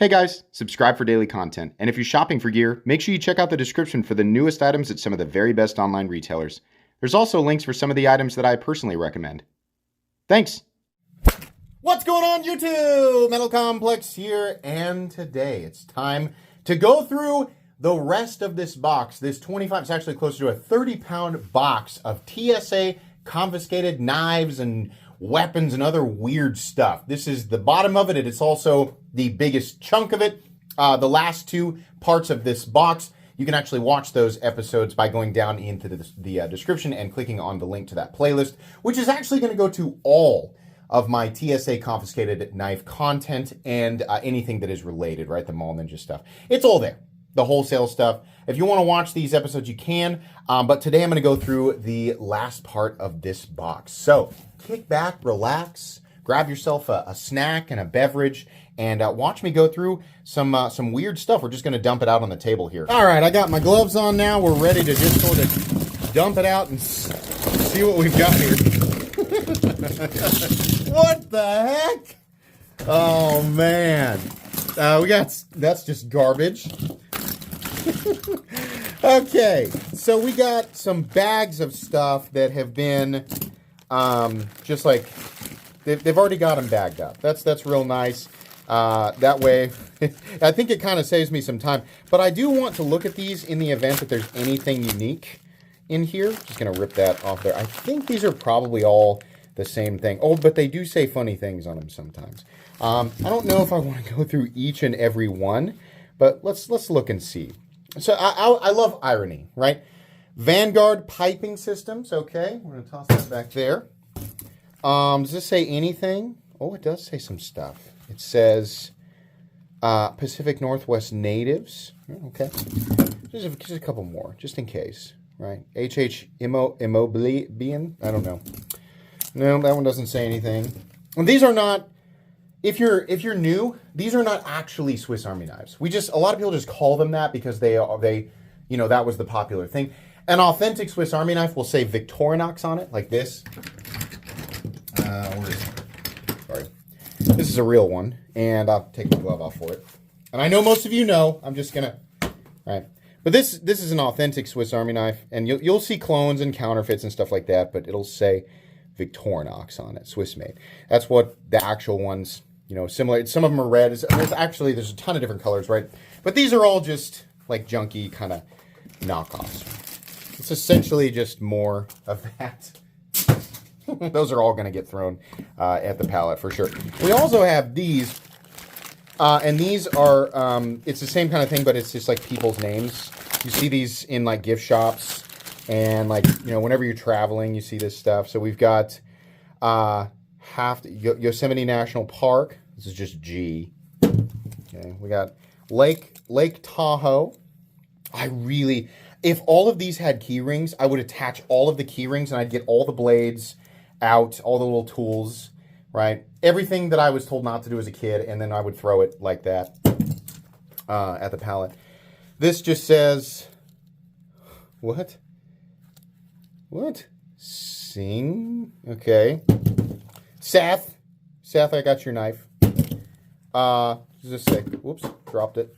Hey guys, subscribe for daily content, and if you're shopping for gear, make sure you check out the description for the newest items at some of the very best online retailers. There's also links for some of the items that I personally recommend. Thanks! What's going on, YouTube? Metal Complex here, and today it's time to go through the rest of this box. This 25, it's actually closer to a 30-pound box of TSA confiscated knives and weapons and other weird stuff. This is the bottom of it, and it's also the biggest chunk of it. The last two parts of this box, you can actually watch those episodes by going down into the description and clicking on the link to that playlist, which is actually going to go to all of my TSA confiscated knife content and anything that is related, right? The Mall Ninja stuff. It's all there. The wholesale stuff. If you want to watch these episodes, you can. But today I'm going to go through the last part of this box. So kick back, relax, grab yourself a snack and a beverage, and watch me go through some weird stuff. We're just going to dump it out on the table here. All right, I got my gloves on now. We're ready to just sort of dump it out and see what we've got here. What the heck? Oh, man. That's just garbage. Okay, so we got some bags of stuff that have been just like they've already got them bagged up. That's real nice. That way, I think it kind of saves me some time. But I do want to look at these in the event that there's anything unique in here. Just gonna rip that off there. I think these are probably all the same thing. Oh, but they do say funny things on them sometimes. I don't know if I want to go through each and every one, but let's look and see. So I love irony, right? Vanguard piping systems. Okay, we're gonna toss that back there. Does this say anything? Oh, it does say some stuff. It says Pacific Northwest natives. Okay, just a couple more, just in case, right? Immobilian. I don't know. No, that one doesn't say anything. And these are not. If you're new, these are not actually Swiss Army knives. A lot of people just call them that because they that was the popular thing. An authentic Swiss Army knife will say Victorinox on it, like this. Sorry. This is a real one, and I'll take my glove off for it. And I know most of you know. I'm just gonna, all right. But this is an authentic Swiss Army knife, and you'll see clones and counterfeits and stuff like that, but it'll say Victorinox on it, Swiss made. That's what the actual ones. Similar. Some of them are red. There's a ton of different colors, right? But these are all just like junky kind of knockoffs. It's essentially just more of that. Those are all going to get thrown at the pallet for sure. We also have these, and these are, it's the same kind of thing, but it's just like people's names. You see these in like gift shops, and like, whenever you're traveling, you see this stuff. So we've got Yosemite National Park. This is just G. Okay, we got Lake Tahoe. If all of these had key rings, I would attach all of the key rings and I'd get all the blades out, all the little tools, right? Everything that I was told not to do as a kid, and then I would throw it like that at the pallet. This just says, what? Sing? Okay. Seth, I got your knife. Just a sec. Whoops, dropped it.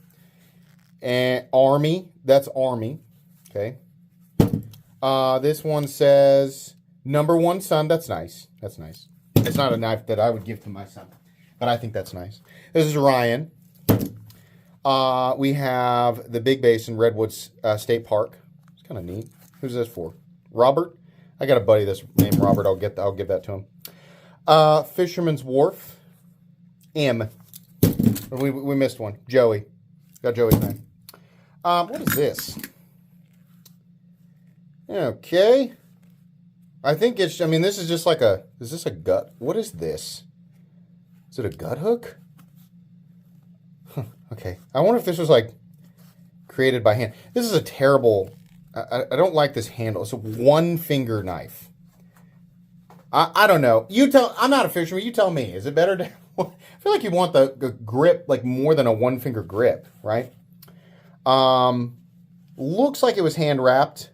And Army, that's Army. Okay. This one says number one son. That's nice. That's nice. It's not a knife that I would give to my son, but I think that's nice. This is Ryan. We have the Big Basin Redwoods State Park. It's kind of neat. Who's this for? Robert. I got a buddy that's named Robert. I'll give that to him. Fisherman's Wharf. M. We missed one. Joey. Got Joey's name. What is this? Okay. I think this is just like is this a gut? What is this? Is it a gut hook? Huh, okay. I wonder if this was like created by hand. This is a terrible, I don't like this handle. It's a one finger knife. I don't know. I'm not a fisherman. You tell me. Is it better to, I feel like you want the grip like more than a one finger grip, right? Looks like it was hand wrapped.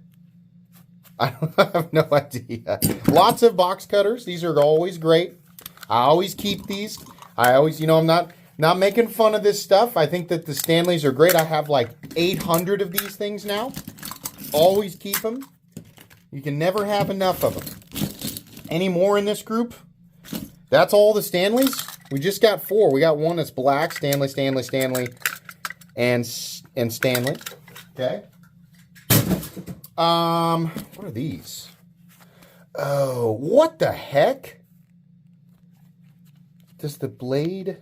I have no idea. Lots of box cutters. These are always great. I always keep these. I always, I'm not Not making fun of this stuff. I think that the Stanleys are great. I have like 800 of these things now. Always keep them. You can never have enough of them. Any more in this group? That's all the Stanleys? We just got 4. We got one that's black, Stanley, and Stanley. Okay. What are these? Oh, what the heck? Does the blade...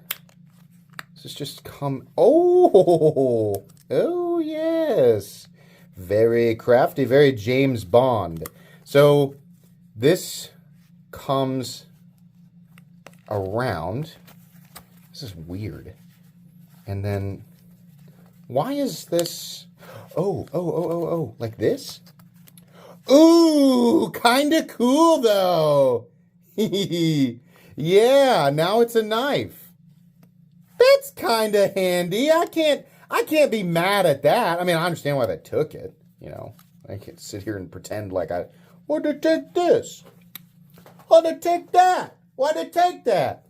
Does this just come... Oh! Oh, yes. Very crafty, very James Bond. So, this comes around. This is weird. And then, why is this... Oh, like this? Ooh, kind of cool, though. Yeah, now it's a knife. That's kind of handy. I can't be mad at that. I mean, I understand why they took it, you know. I can't sit here and pretend like why'd they take this? Why'd they take that? Why'd they take that?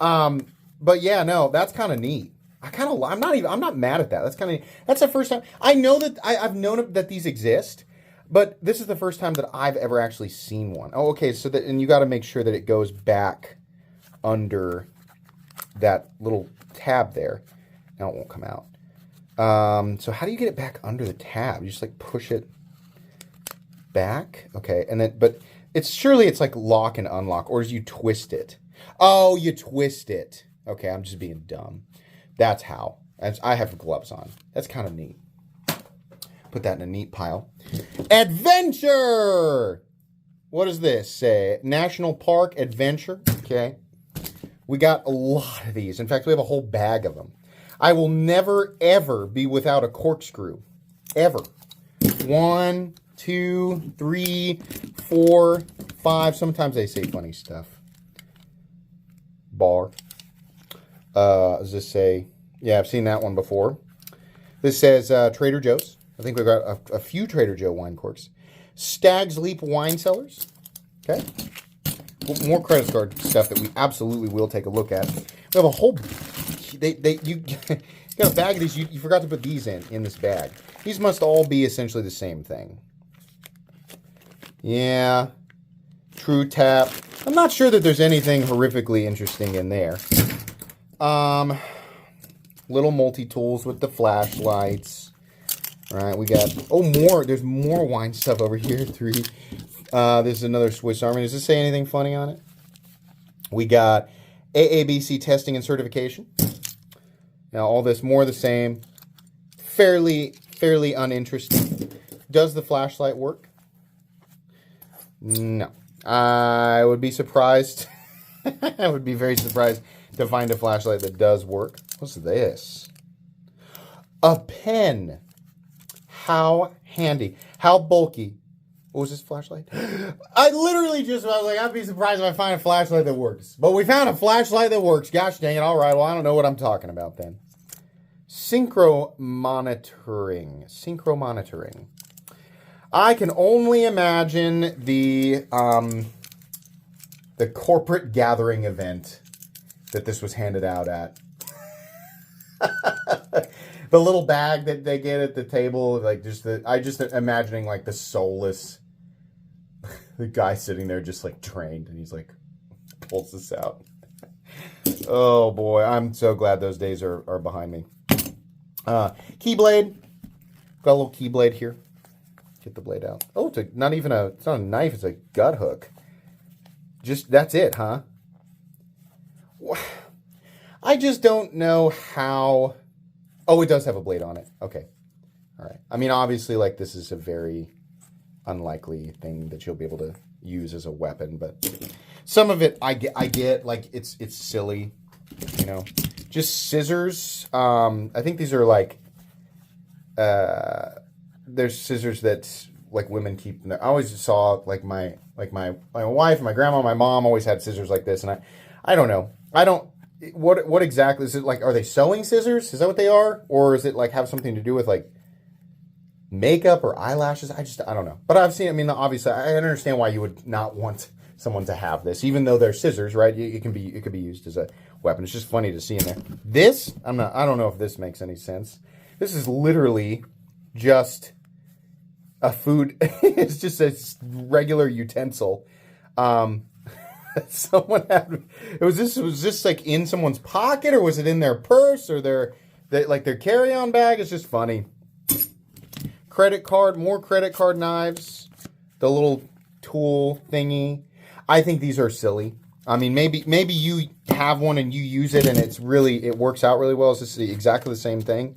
But yeah, no, that's kind of neat. I'm not mad at that. That's kind of neat. That's the first time. I know that I've known that these exist, but this is the first time that I've ever actually seen one. Oh, okay, and you got to make sure that it goes back under that little tab there. Now it won't come out. So how do you get it back under the tab? You just like push it back. Okay, and then but surely it's like lock and unlock, or do you twist it? Oh, you twist it. Okay, I'm just being dumb. That's how. I have gloves on. That's kind of neat. Put that in a neat pile. Adventure! What does this say? National Park Adventure. Okay. We got a lot of these. In fact, we have a whole bag of them. I will never, ever be without a corkscrew. Ever. 1, 2, 3, 4, 5. Sometimes they say funny stuff. Bar. Does this say... Yeah, I've seen that one before. This says Trader Joe's. I think we've got a few Trader Joe wine corks. Stag's Leap Wine Cellars. Okay. More credit card stuff that we absolutely will take a look at. We have a whole... You got a bag of these. You forgot to put these in this bag. These must all be essentially the same thing. Yeah. True Tap. I'm not sure that there's anything horrifically interesting in there. Little multi-tools with the flashlights. All right, we got... Oh, more. There's more wine stuff over here. 3. This is another Swiss Army. Does this say anything funny on it? We got AABC testing and certification. Now, all this more the same. Fairly uninteresting. Does the flashlight work? No. I would be surprised. I would be very surprised to find a flashlight that does work. What's this? A pen. How handy. How bulky. What was this flashlight? I literally just was like, I'd be surprised if I find a flashlight that works. But we found a flashlight that works. Gosh dang it. All right. Well, I don't know what I'm talking about then. Synchro monitoring. I can only imagine the corporate gathering event that this was handed out at. The little bag that they get at the table, like I just imagining like the soulless, the guy sitting there just like trained, and he's like pulls this out. Oh boy, I'm so glad those days are behind me. Keyblade, got a little keyblade here. Get the blade out. Oh, it's not a knife, it's a gut hook. Just that's it, huh? I just don't know how. Oh, it does have a blade on it. Okay. All right. I mean, obviously, like, this is a very unlikely thing that you'll be able to use as a weapon, but some of it I get like, it's silly, you know. Just scissors. I think these are like, there's scissors that, like, women keep. I always saw, like, my wife, my grandma, my mom always had scissors like this, and I don't know. What exactly is it? Like, are they sewing scissors? Is that what they are? Or is it like have something to do with like makeup or eyelashes? I don't know. But I've seen, I mean, obviously I understand why you would not want someone to have this, even though they're scissors, right? It could be used as a weapon. It's just funny to see in there. This, I don't know if this makes any sense. This is literally just a food. It's just a regular utensil. Someone had, was this like in someone's pocket, or was it in their purse, or their carry-on bag? It's just funny. Credit card, more credit card knives, the little tool thingy. I think these are silly. I mean, maybe you have one and you use it and it works out really well. Is this exactly the same thing,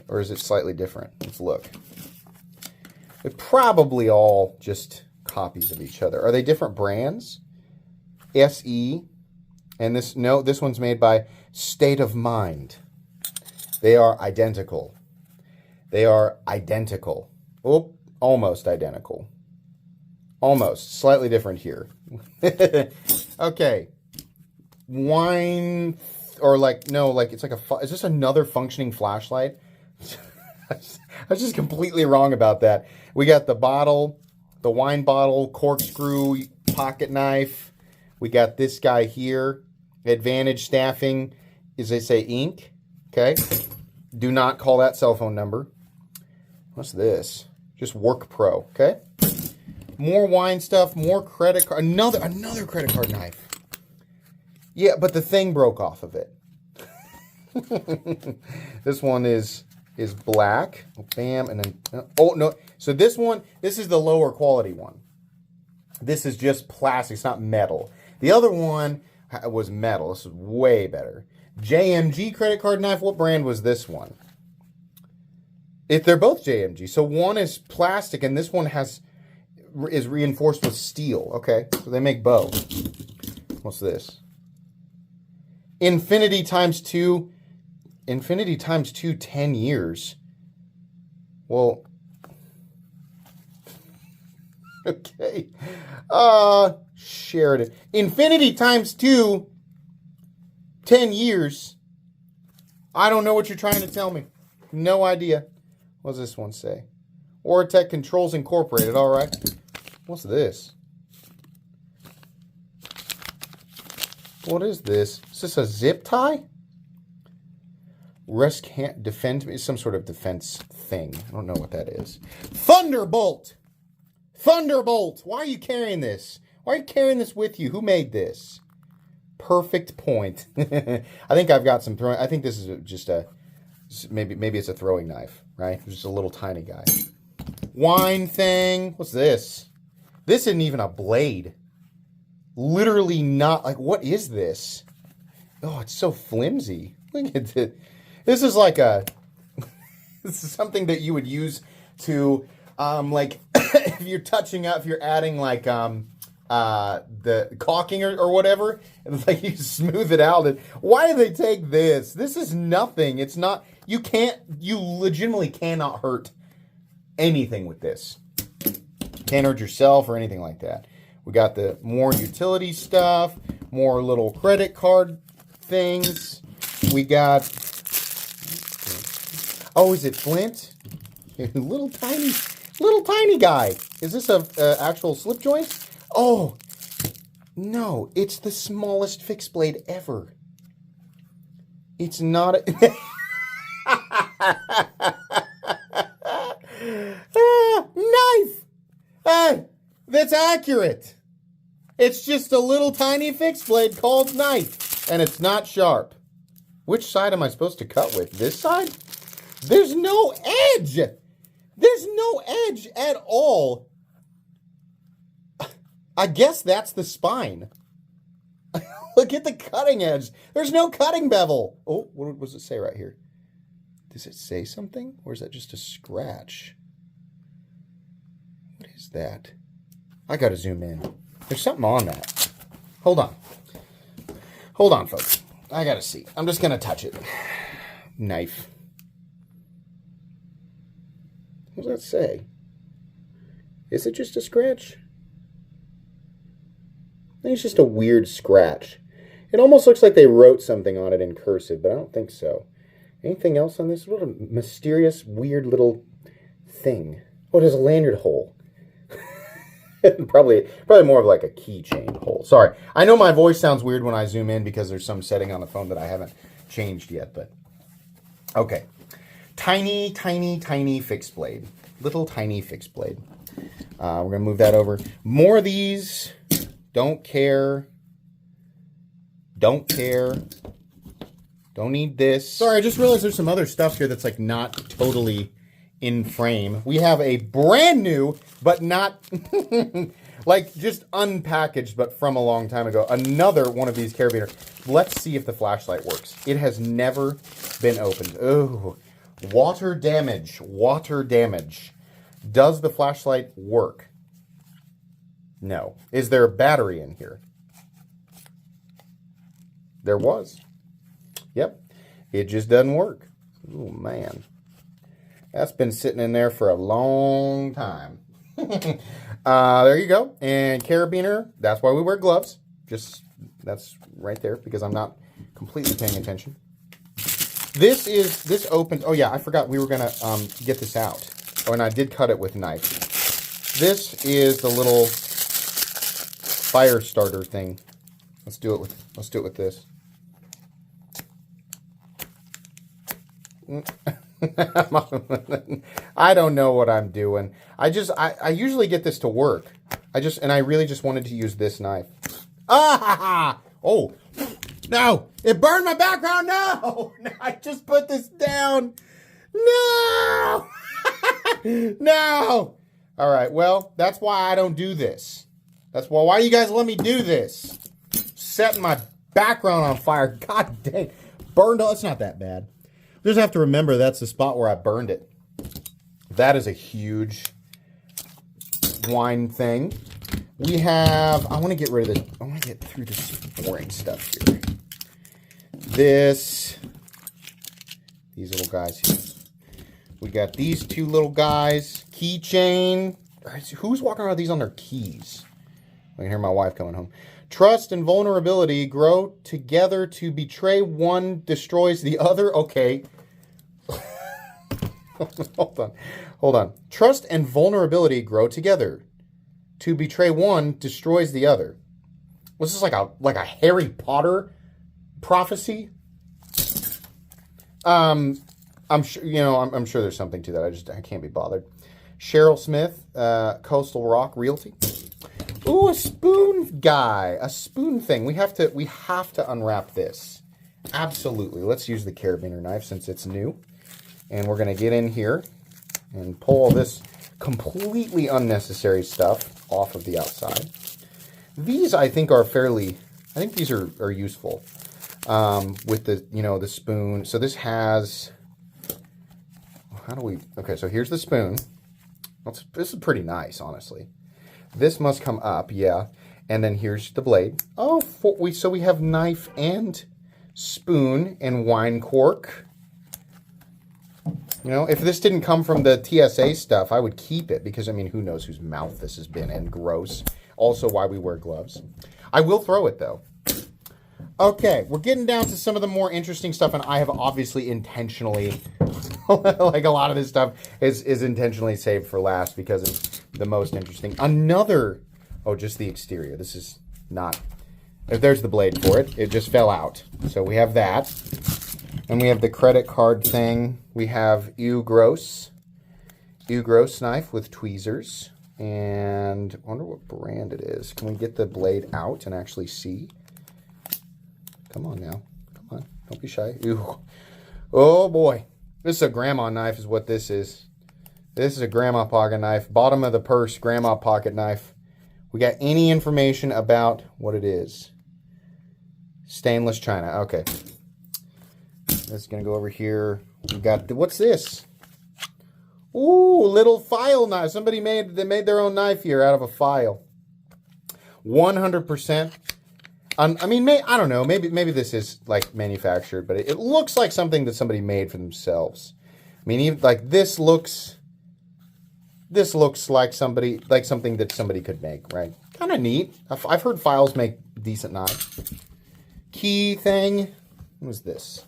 or is it slightly different? Let's look. They're probably all just copies of each other. Are they different brands? SE, and this one's made by State of Mind. They are identical. They are identical. Oh, almost identical. Almost. Slightly different here. Okay. Wine, or it's like is this another functioning flashlight? I was just completely wrong about that. We got the bottle, the wine bottle, corkscrew, pocket knife. We got this guy here. Advantage staffing, as they say, ink. Okay. Do not call that cell phone number. What's this? Just Work Pro. Okay. More wine stuff. More credit card. Another credit card knife. Yeah, but the thing broke off of it. This one is black. Bam, and then oh no. So this is the lower quality one. This is just plastic. It's not metal. The other one was metal. This is way better. JMG credit card knife. What brand was this one? They're both JMG. So one is plastic and this one is reinforced with steel. Okay, so they make both. What's this? Infinity times 2. Infinity times 2, 10 years. Well, okay. Sheridan. Infinity times 2, 10 years. I don't know what you're trying to tell me. No idea. What does this one say? Ortec Controls Incorporated. All right. What's this? What is this? Is this a zip tie? Rest can't defend me. It's some sort of defense thing. I don't know what that is. Thunderbolt! Thunderbolt! Why are you carrying this? Why are you carrying this with you? Who made this? Perfect point. I think I've got some throwing. I think this is just maybe it's a throwing knife, right? It's just a little tiny guy. Wine thing. What's this? This isn't even a blade. Literally not. Like, what is this? Oh, it's so flimsy. Look at it. This is like this is something that you would use to, if you're if you're adding the caulking or whatever, and it's like you smooth it out. And why do they take this? This is nothing. It's not, you legitimately cannot hurt anything with this. Can't hurt yourself or anything like that. We got the more utility stuff, more little credit card things. We got, oh, is it Flint? little tiny guy. Is this a actual slip joint? Oh, no, it's the smallest fixed blade ever. It's not a... knife! That's accurate. It's just a little tiny fixed blade called knife, and it's not sharp. Which side am I supposed to cut with? This side? There's no edge! There's no edge at all. I guess that's the spine. Look at the cutting edge. There's no cutting bevel. Oh, what does it say right here? Does it say something? Or is that just a scratch? What is that? I gotta zoom in. There's something on that. Hold on. Hold on, folks. I gotta see. I'm just gonna touch it. Knife. What does that say? Is it just a scratch? I think it's just a weird scratch. It almost looks like they wrote something on it in cursive, but I don't think so. Anything else on this? What a mysterious, weird little thing. Oh, it has a lanyard hole. probably more of like a keychain hole. Sorry. I know my voice sounds weird when I zoom in because there's some setting on the phone that I haven't changed yet, but okay. Tiny, tiny, tiny fixed blade. Little tiny fixed blade. We're going to move that over. More of these. Don't care. Don't care. Don't need this. Sorry, I just realized there's some other stuff here that's like not totally in frame. We have a brand new, but not like just unpackaged, but from a long time ago. Another one of ththese carabiner. Let's see if the flashlight works. It has never been opened. Oh, water damage. Water damage. Does the flashlight work? No. Is there a battery in here? There was. Yep. It just doesn't work. Oh, man. That's been sitting in there for a long time. There you go. And carabiner, that's why we wear gloves. That's right there because I'm not completely paying attention. This opened, oh yeah, I forgot we were going to get this out. Oh, and I did cut it with a knife. This is the little fire starter thing. Let's do it with this. I don't know what I'm doing. I usually get this to work. I really just wanted to use this knife. Ah! Oh, no! It burned my background. No! I just put this down. No! No! All right. Well, that's why I don't do this. That's why you guys let me do this? Setting my background on fire. God dang! Burned. It's not that bad. Just have to remember that's the spot where I burned it. That is a huge wine thing. We have, I want to get rid of this. I want to get through this boring stuff here. These little guys here. We got these two little guys. Keychain. Who's walking around with these on their keys? I can hear my wife coming home. Trust and vulnerability grow together to betray one, destroys the other. Okay. Hold on. Trust and vulnerability grow together. To betray one, destroys the other. Was this like a Harry Potter prophecy? I'm sure, I'm sure there's something to that. I can't be bothered. Cheryl Smith, Coastal Rock Realty. Ooh, a spoon guy, a spoon thing. We have to unwrap this. Absolutely. Let's use the carabiner knife since it's new. And we're going to get in here and pull all this completely unnecessary stuff off of the outside. These, I think, are these are useful with the spoon. So this has, okay, so here's the spoon. This is pretty nice, honestly. This must come up, yeah. And then here's the blade. Oh, so we have knife and spoon and wine cork. If this didn't come from the TSA stuff, I would keep it because, who knows whose mouth this has been, and gross. Also why we wear gloves. I will throw it, though. Okay, we're getting down to some of the more interesting stuff, and I have obviously intentionally, like a lot of this stuff is intentionally saved for last because it's the most interesting. Just the exterior. This is not, there's the blade for it. It just fell out. So we have that. And we have the credit card thing. We have Ew Gross knife with tweezers. And I wonder what brand it is. Can we get the blade out and actually see? Come on now. Come on. Don't be shy. Ew. Oh boy. This is a grandma knife is what this is. This is a grandma pocket knife. Bottom of the purse, grandma pocket knife. We got any information about what it is? Stainless china. Okay. This is going to go over here. We got, what's this? Ooh, little file knife. They made their own knife here out of a file. 100%. I don't know. Maybe this is like manufactured, but it looks like something that somebody made for themselves. Even like this looks like something that somebody could make, right? Kind of neat. I've heard files make decent knives. Key thing. What was this?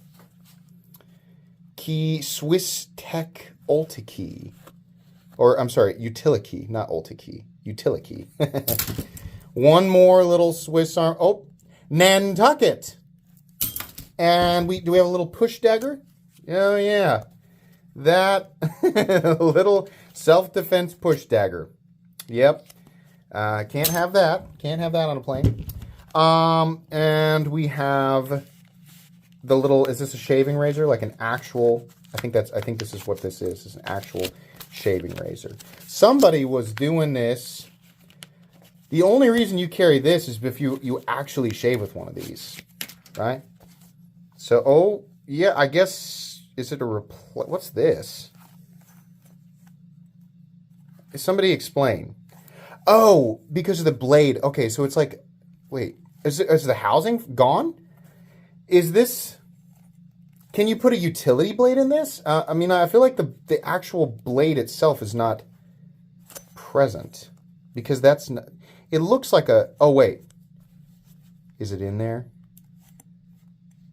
Key, Swiss Tech Ulti Key. Or, I'm sorry, Utility, not Ulti Key. utility. One more little Swiss arm. Oh, Nantucket. And do we have a little push dagger? Oh, yeah. That little self-defense push dagger. Yep. Can't have that. Can't have that on a plane. And we have the little, is this a shaving razor? Like an actual, I think this is what this is. It's an actual shaving razor. Somebody was doing this. The only reason you carry this is if you actually shave with one of these, right? So, oh, yeah, I guess, is it a what's this? Somebody explain. Oh, because of the blade. Okay, so it's like, wait, is the housing gone? Is this, can you put a utility blade in this? I mean, I feel like the actual blade itself is not present because that's not, it looks like a, oh wait, is it in there?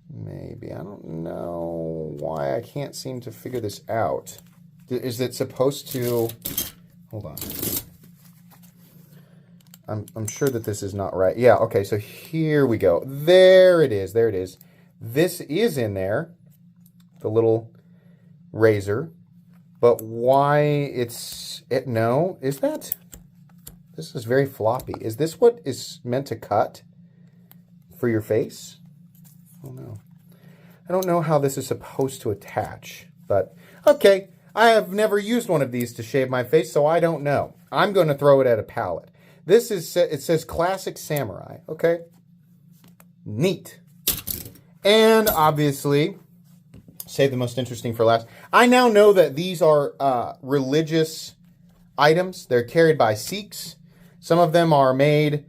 Maybe, I don't know why I can't seem to figure this out. Is it supposed to, hold on. I'm sure that this is not right. Yeah, okay, so here we go. There it is, there it is. This is in there, the little razor, but why no, is that, this is very floppy. Is this what is meant to cut for your face? I don't know. I don't know how this is supposed to attach, but okay. I have never used one of these to shave my face, so I don't know. I'm going to throw it at a palette. This is, it says Classic Samurai. Okay. Neat. And obviously, save the most interesting for last. I now know that these are religious items. They're carried by Sikhs. Some of them are made,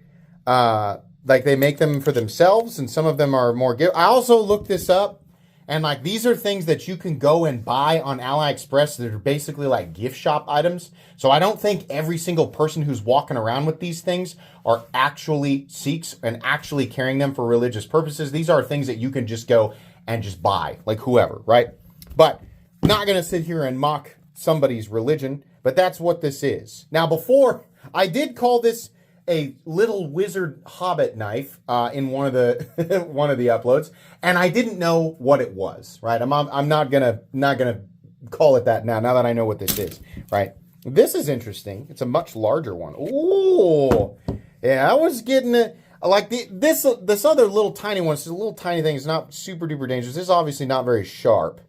like they make them for themselves, and some of them are more gift. I also looked this up, and like these are things that you can go and buy on AliExpress that are basically like gift shop items. So I don't think every single person who's walking around with these things are actually Sikhs and actually carrying them for religious purposes. These are things that you can just go and just buy, like whoever, right? But not going to sit here and mock somebody's religion, but that's what this is. Now, before, I did call this a little wizard hobbit knife in one of the one of the uploads, and I didn't know what it was, right? I'm not gonna call it that now that I know what this is, right? This is interesting. It's a much larger one. Ooh, yeah, I was getting it. Like this other little tiny one. It's a little tiny thing. It's not super duper dangerous. This is obviously not very sharp,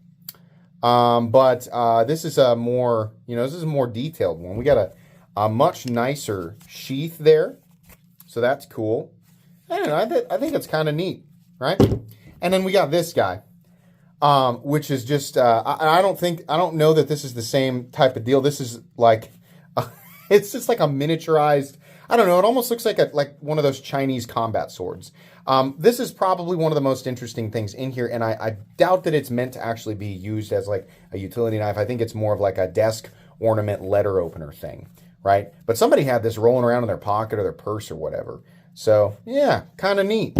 but this is a more, this is a more detailed one. We got a much nicer sheath there, so that's cool. I don't know. I think it's kind of neat, right? And then we got this guy, which is just I don't know that this is the same type of deal. This is like it's just like a miniaturized. I don't know. It almost looks like one of those Chinese combat swords. This is probably one of the most interesting things in here, and I doubt that it's meant to actually be used as like a utility knife. I think it's more of like a desk ornament letter opener thing, right? But somebody had this rolling around in their pocket or their purse or whatever. So yeah, kind of neat.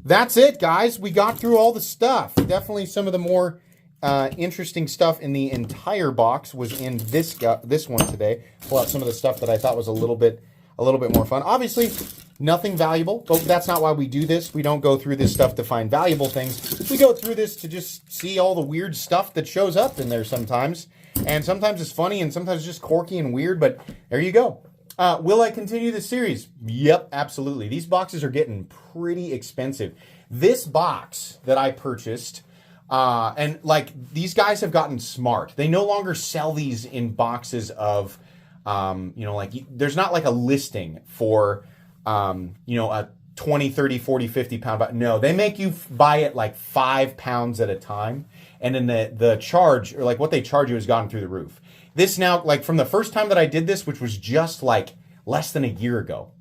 That's it, guys. We got through all the stuff. Definitely some of the more interesting stuff in the entire box was in this one today. Pull out some of the stuff that I thought was a little bit more fun. Obviously, nothing valuable, but that's not why we do this. We don't go through this stuff to find valuable things. We go through this to just see all the weird stuff that shows up in there sometimes. And sometimes it's funny and sometimes it's just quirky and weird, but there you go. Will I continue this series? Yep, absolutely. These boxes are getting pretty expensive. This box that I purchased, and like these guys have gotten smart. They no longer sell these in boxes of, like there's not like a listing for, a 20, 30, 40, 50 pound box. No, they make you buy it like 5 pounds at a time. And then the charge, or like what they charge you, has gone through the roof. This now, like from the first time that I did this, which was just like less than a year ago,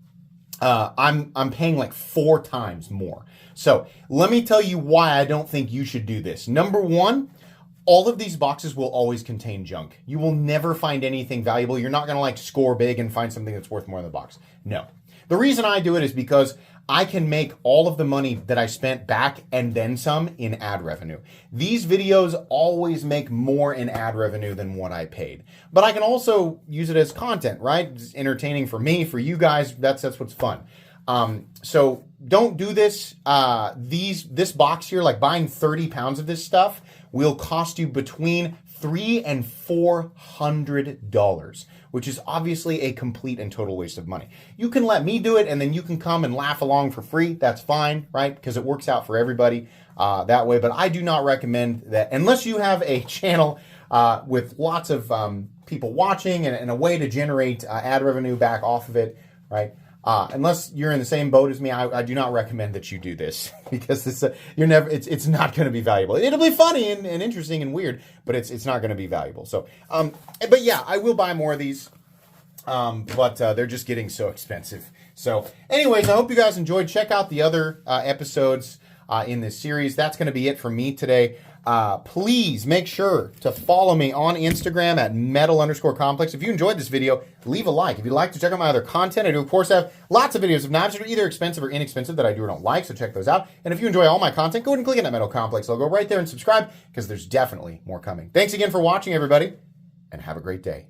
I'm paying like 4 times more. So let me tell you why I don't think you should do this. Number one, all of these boxes will always contain junk. You will never find anything valuable. You're not going to like score big and find something that's worth more in the box. No. The reason I do it is because I can make all of the money that I spent back and then some in ad revenue. These videos always make more in ad revenue than what I paid. But I can also use it as content, right? It's entertaining for me, for you guys. That's what's fun. So don't do this. This box here, like buying 30 pounds of this stuff, will cost you between $300 and $400, which is obviously a complete and total waste of money. You can let me do it, and then you can come and laugh along for free. That's fine, right? Because it works out for everybody that way. But I do not recommend that unless you have a channel with lots of people watching and a way to generate ad revenue back off of it, right? Unless you're in the same boat as me, I do not recommend that you do this because it's not going to be valuable. It'll be funny and interesting and weird, but it's not going to be valuable. So, but yeah, I will buy more of these, but they're just getting so expensive. So anyways, I hope you guys enjoyed. Check out the other episodes in this series. That's going to be it for me today. Please make sure to follow me on Instagram at metal_complex. If you enjoyed this video, leave a like. If you'd like to check out my other content, I do, of course, have lots of videos of knives that are either expensive or inexpensive that I do or don't like, so check those out. And if you enjoy all my content, go ahead and click on that Metal Complex logo right there and subscribe, because there's definitely more coming. Thanks again for watching, everybody, and have a great day.